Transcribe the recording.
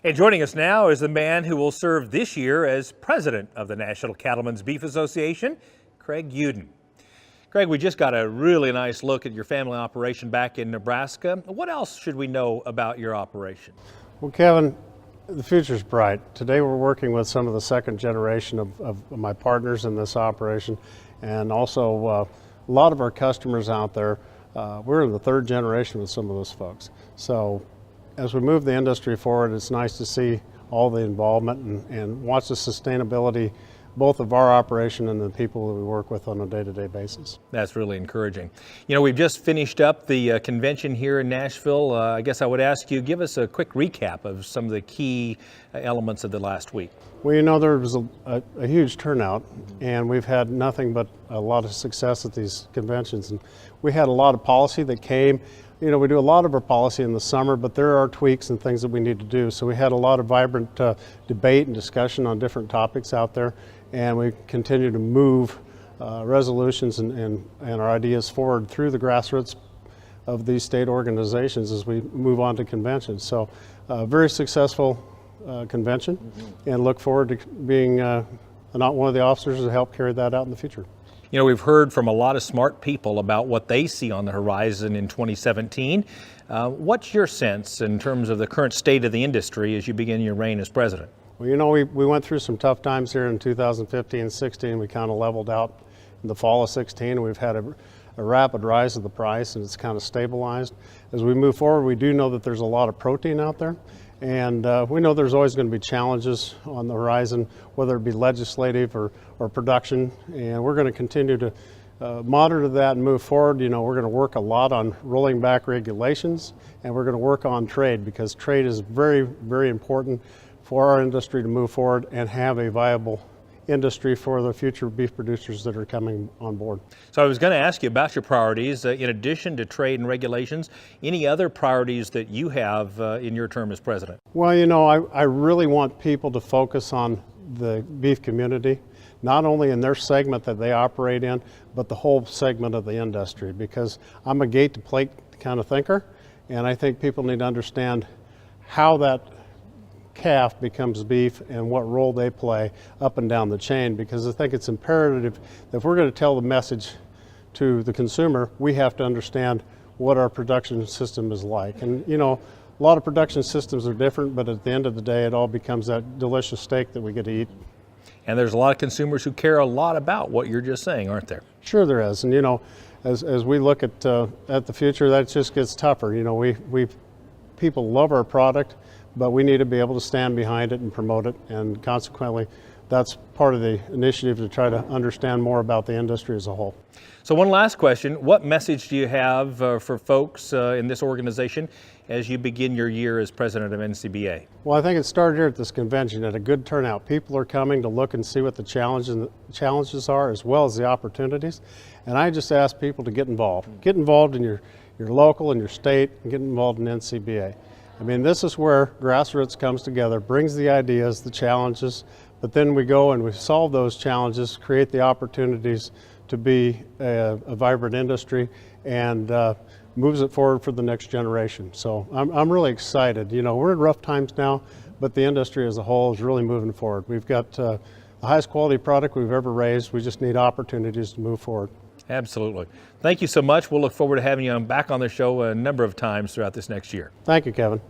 And joining us now is the man who will serve this year as president of the National Cattlemen's Beef Association, Craig Uden. Craig, we just got a really nice look at your family operation back in Nebraska. What else should we know about your operation? Well, Kevin, the future's bright. Today we're working with some of the second generation of my partners in this operation, and also a lot of our customers out there. We're in the third generation with some of those folks. So as we move the industry forward, it's nice to see all the involvement and watch the sustainability both of our operation and the people that we work with on a day-to-day basis. That's really encouraging. You know, we've just finished up the convention here in Nashville. I guess I would ask you, give us a quick recap of some of the key elements of the last week. Well, you know, there was a huge turnout, and we've had nothing but a lot of success at these conventions. And we had a lot of policy that came. You know, we do a lot of our policy in the summer, but there are tweaks and things that we need to do. So we had a lot of vibrant debate and discussion on different topics out there, and we continue to move resolutions and our ideas forward through the grassroots of these state organizations as we move on to conventions. So very successful convention, and look forward to being not one of the officers to help carry that out in the future. You know, we've heard from a lot of smart people about what they see on the horizon in 2017. What's your sense in terms of the current state of the industry as you begin your reign as president? Well, you know, we went through some tough times here in 2015 and 16. We kind of leveled out in the fall of 16, and we've had a rapid rise of the price, and it's kind of stabilized. As we move forward, we do know that there's a lot of protein out there, and we know there's always going to be challenges on the horizon, whether it be legislative or production, and we're going to continue to monitor that and move forward. You know, we're going to work a lot on rolling back regulations, and we're going to work on trade, because trade is very, very important for our industry to move forward and have a viable industry for the future beef producers that are coming on board. So I was going to ask you about your priorities. In addition to trade and regulations, any other priorities that you have in your term as president? Well, you know, I really want people to focus on the beef community, not only in their segment that they operate in, but the whole segment of the industry, because I'm a gate to plate kind of thinker, and I think people need to understand how that calf becomes beef and what role they play up and down the chain, because I think it's imperative that if we're going to tell the message to the consumer, we have to understand what our production system is like. And you know, a lot of production systems are different, but at the end of the day, it all becomes that delicious steak that we get to eat. And there's a lot of consumers who care a lot about what you're just saying, aren't there? Sure there is. And you know, as we look at the future, that just gets tougher. You know, people love our product, but we need to be able to stand behind it and promote it, and consequently that's part of the initiative to try to understand more about the industry as a whole. So one last question, what message do you have for folks in this organization as you begin your year as president of NCBA? Well, I think it started here at this convention at a good turnout. People are coming to look and see what the challenges are, as well as the opportunities, and I just ask people to get involved. Get involved in your local and your state, and get involved in NCBA. I mean, this is where grassroots comes together, brings the ideas, the challenges, but then we go and we solve those challenges, create the opportunities to be a vibrant industry, and moves it forward for the next generation. So I'm really excited. You know, we're in rough times now, but the industry as a whole is really moving forward. We've got the highest quality product we've ever raised. We just need opportunities to move forward. Absolutely. Thank you so much. We'll look forward to having you back on the show a number of times throughout this next year. Thank you, Kevin.